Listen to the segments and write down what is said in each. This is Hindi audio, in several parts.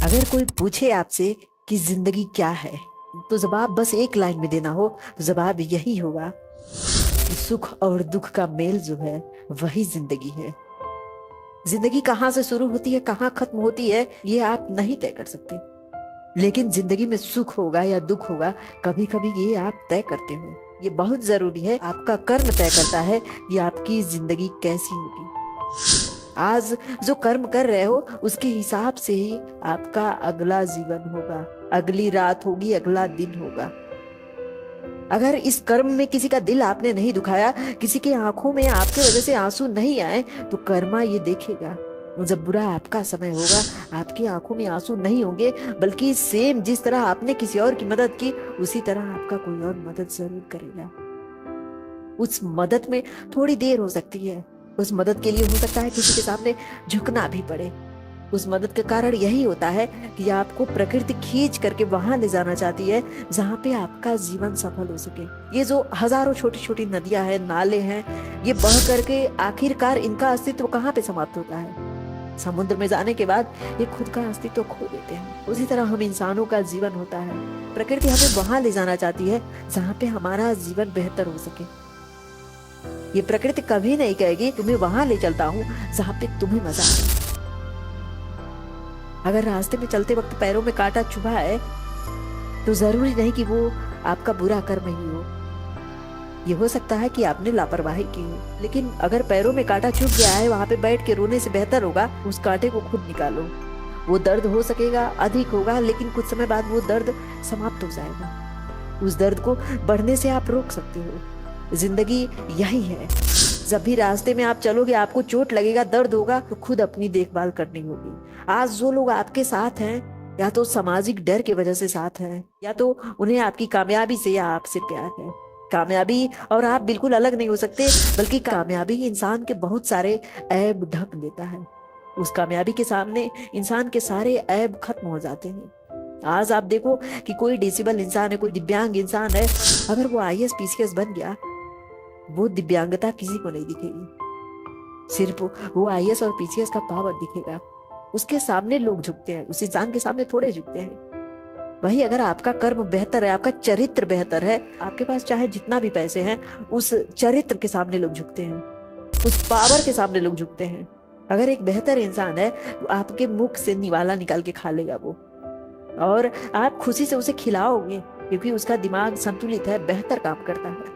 अगर कोई पूछे आपसे कि जिंदगी क्या है, तो जवाब बस एक लाइन में देना हो तो जवाब यही होगा कि सुख और दुख का मेल जो है वही जिंदगी है। जिंदगी कहाँ से शुरू होती है, कहाँ खत्म होती है, ये आप नहीं तय कर सकते। लेकिन जिंदगी में सुख होगा या दुख होगा, कभी कभी ये आप तय करते हो। ये बहुत जरूरी है, आपका कर्म तय करता है कि आपकी जिंदगी कैसी होगी। आज जो कर्म कर रहे हो उसके हिसाब से ही आपका अगला जीवन होगा, अगली रात होगी, अगला दिन होगा। अगर इस कर्म में किसी का दिल आपने नहीं दुखाया, किसी की आंखों में आपके वजह से आंसू नहीं आए, तो कर्मा ये देखेगा। जब बुरा आपका समय होगा, आपकी आंखों में आंसू नहीं होंगे, बल्कि सेम जिस तरह आपने किसी और की मदद की, उसी तरह आपका कोई और मदद जरूर करेगा। उस मदद में थोड़ी देर हो सकती है, उस मदद के लिए हो सकता है किसी के सामने झुकना भी पड़े। उस मदद का कारण यही होता है कि आपको प्रकृति खींच करके वहां ले जाना चाहती है जहां पे आपका जीवन सफल हो सके। ये जो हजारों छोटी छोटी नदियां हैं, नाले हैं, ये बह करके आखिरकार इनका अस्तित्व कहाँ पे समाप्त होता है? समुद्र में जाने के बाद ये खुद का अस्तित्व खो देते हैं। उसी तरह हम इंसानों का जीवन होता है। प्रकृति हमें वहां ले जाना चाहती है जहां पे हमारा जीवन बेहतर हो सके। ये प्रकृति कभी नहीं कहेगी तुम्हें वहां ले चलता हूँ जहां पे तुम्हें मजा आए। अगर रास्ते में चलते वक्त पैरों में कांटा चुभा है, तो जरूरी नहीं कि वो आपका बुरा कर्म ही हो। ये हो सकता है कि आपने लापरवाही की हो। लेकिन अगर पैरों में कांटा चुभ गया है, वहां पे बैठ के रोने से बेहतर होगा उस कांटे को खुद निकालो। वो दर्द हो सकेगा, अधिक होगा, लेकिन कुछ समय बाद वो दर्द समाप्त हो जाएगा। उस दर्द को बढ़ने से आप रोक सकते हो। जिंदगी यही है। जब भी रास्ते में आप चलोगे, आपको चोट लगेगा, दर्द होगा, तो खुद अपनी देखभाल करनी होगी। आज जो लोग आपके साथ हैं, या तो सामाजिक डर की वजह से साथ हैं, या तो उन्हें आपकी कामयाबी से या आपसे प्यार है। कामयाबी और आप बिल्कुल अलग नहीं हो सकते, बल्कि कामयाबी इंसान के बहुत सारे ऐब ढक देता है। उस कामयाबी के सामने इंसान के सारे ऐब खत्म हो जाते हैं। आज आप देखो कि कोई डिसेबल इंसान है, कोई दिव्यांग इंसान है, अगर वो आईएएस पीसीएस बन गया, वो दिव्यांगता किसी को नहीं दिखेगी। सिर्फ वो आईएएस और पीसीएस का पावर दिखेगा। उसके सामने लोग झुकते हैं, उस इंसान के सामने थोड़े झुकते हैं। वही अगर आपका कर्म बेहतर है, आपका चरित्र बेहतर है, आपके पास चाहे जितना भी पैसे हैं, उस चरित्र के सामने लोग झुकते हैं, उस पावर के सामने लोग झुकते हैं। अगर एक बेहतर इंसान है, तो आपके मुख से निवाला निकाल के खा लेगा वो, और आप खुशी से उसे खिलाओगे, क्योंकि उसका दिमाग संतुलित है, बेहतर काम करता है।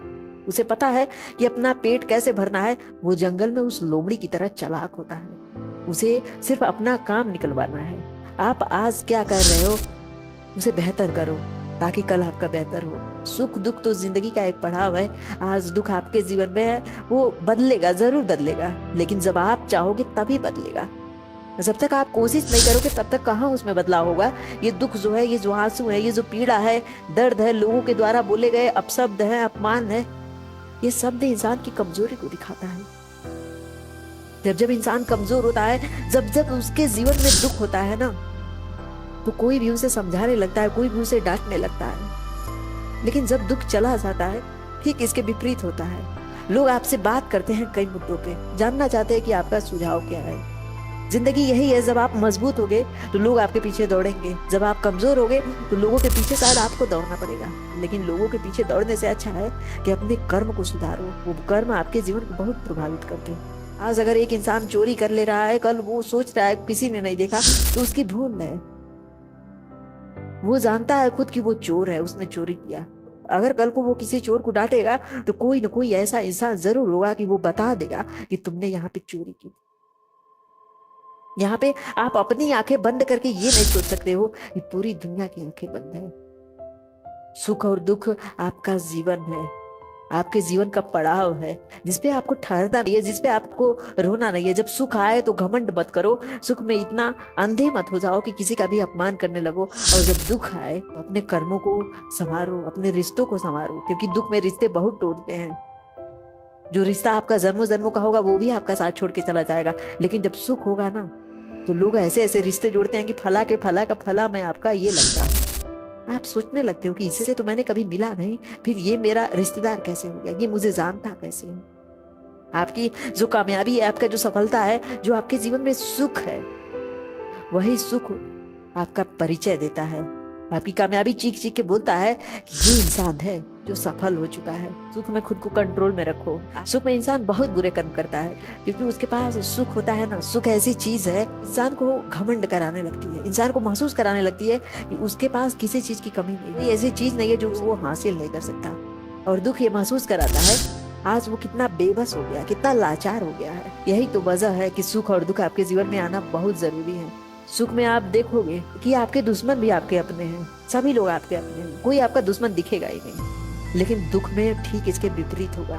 उसे पता है कि अपना पेट कैसे भरना है। वो जंगल में उस लोमड़ी की तरह चालाक होता है। उसे सिर्फ अपना काम निकलवाना है। आप आज क्या कर रहे हो, उसे बेहतर करो, ताकि कल आपका बेहतर हो। सुख दुख तो जिंदगी का एक पड़ाव है। आज दुख आपके जीवन में है, वो बदलेगा, जरूर बदलेगा, लेकिन जब आप चाहोगे तभी बदलेगा। जब तक आप कोशिश नहीं करोगे, तब तक कहाँ उसमें बदलाव होगा। ये दुख जो है, ये जो आंसू है, ये जो पीड़ा है, दर्द है, लोगों के द्वारा बोले गए अपशब्द है, अपमान है, ये शब्द इंसान की कमजोरी को दिखाता है। जब जब इंसान कमजोर होता है, जब जब उसके जीवन में दुख होता है ना, तो कोई भी उसे समझाने लगता है, कोई भी उसे डांटने लगता है। लेकिन जब दुख चला जाता है, ठीक इसके विपरीत होता है। लोग आपसे बात करते हैं कई मुद्दों पे, जानना चाहते हैं कि आपका सुझाव क्या है। जिंदगी यही है, जब आप मजबूत होगे तो लोग आपके पीछे दौड़ेंगे, जब आप कमजोर होगे तो लोगों के पीछे शायद आपको दौड़ना पड़ेगा। लेकिन लोगों के पीछे दौड़ने से अच्छा है कि अपने कर्म को सुधारो। वो कर्म आपके जीवन को बहुत प्रभावित करते हैं। आज अगर एक इंसान चोरी कर ले रहा है, कल वो सोच रहा है किसी ने नहीं देखा, तो उसकी भूल है। वो जानता है खुद कि वो चोर है, उसने चोरी किया। अगर कल को वो किसी चोर को डांटेगा, तो कोई ना कोई ऐसा इंसान जरूर होगा कि वो बता देगा कि तुमने यहाँ पे चोरी की। यहाँ पे आप अपनी आंखें बंद करके ये नहीं सोच सकते हो कि पूरी दुनिया की आंखें बंद है। सुख और दुख आपका जीवन है, आपके जीवन का पड़ाव है, जिसपे आपको ठहरना नहीं है, जिसपे आपको रोना नहीं है। जब सुख आए तो घमंड मत करो, सुख में इतना अंधे मत हो जाओ कि किसी का भी अपमान करने लगो। और जब दुख आए तो अपने कर्मों को संवारो, अपने रिश्तों को संवारो, क्योंकि दुख में रिश्ते बहुत टूटते हैं। जो रिश्ता आपका जन्मों जन्मों का होगा, वो भी आपका साथ छोड़ के चला जाएगा। लेकिन जब सुख होगा ना, तो लोग ऐसे ऐसे रिश्ते जोड़ते हैं कि फला के फला का फला मैं आपका ये लगता है। आप सोचने लगते हो कि इससे तो मैंने कभी मिला नहीं, फिर ये मेरा रिश्तेदार कैसे हो गया, ये मुझे जानता कैसे है। आपकी जो कामयाबी है, आपका जो सफलता है, जो आपके जीवन में सुख है, वही सुख आपका परिचय देता है। आपकी कामयाबी चीख चीख के बोलता है कि ये इंसान है जो सफल हो चुका है। सुख में खुद को कंट्रोल में रखो। सुख में इंसान बहुत बुरे कर्म करता है, क्योंकि उसके पास सुख होता है ना। सुख ऐसी चीज है, इंसान को घमंड कराने लगती है, इंसान को महसूस कराने लगती है कि उसके पास किसी चीज की कमी नहीं, कोई ऐसी चीज नहीं है जो वो हासिल नहीं कर सकता। और दुख ये महसूस कराता है आज वो कितना बेबस हो गया, कितना लाचार हो गया है। यही तो वजह है कि सुख और दुख आपके जीवन में आना बहुत जरूरी है। सुख में आप देखोगे कि आपके दुश्मन भी आपके अपने हैं, सभी लोग आपके अपने हैं, कोई आपका दुश्मन दिखेगा ही नहीं। लेकिन दुख में ठीक इसके विपरीत होगा।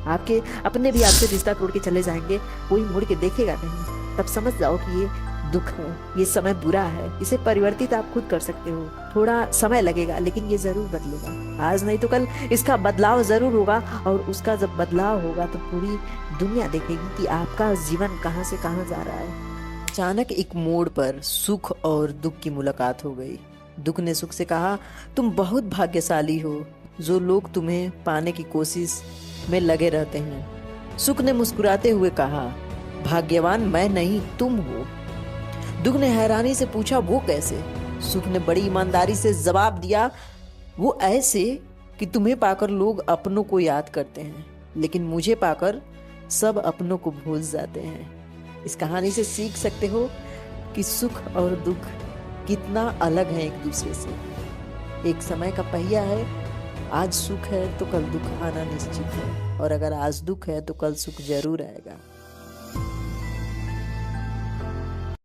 आपके अपने भी आपसे रिश्ता तोड़ के चले जाएंगे, कोई मुड़ के देखेगा नहीं। तब समझ जाओ कि ये दुख है, ये समय बुरा है। इसे परिवर्तित आप खुद कर सकते हो। थोड़ा समय लगेगा, लेकिन ये जरूर बदलेगा। आज नहीं तो कल इसका बदलाव जरूर होगा। और उसका जब बदलाव होगा तो पूरी दुनिया देखेगी कि आपका जीवन कहाँ से कहाँ जा रहा है। अचानक एक मोड़ पर सुख और दुख की मुलाकात हो गई। दुख ने सुख से कहा, तुम बहुत भाग्यशाली हो जो लोग तुम्हें पाने की कोशिश में लगे रहते हैं। सुख ने मुस्कुराते हुए कहा, भाग्यवान मैं नहीं तुम हो। दुख ने हैरानी से पूछा, वो कैसे? सुख ने बड़ी ईमानदारी से जवाब दिया, वो ऐसे कि तुम्हें पाकर लोग अपनों को याद करते हैं, लेकिन मुझे पाकर सब अपनों को भूल जाते हैं। इस कहानी से सीख सकते हो कि सुख और दुख कितना अलग है एक दूसरे से। एक समय का पहिया है, आज सुख है तो कल दुख आना निश्चित है, और अगर आज दुख है तो कल सुख जरूर आएगा।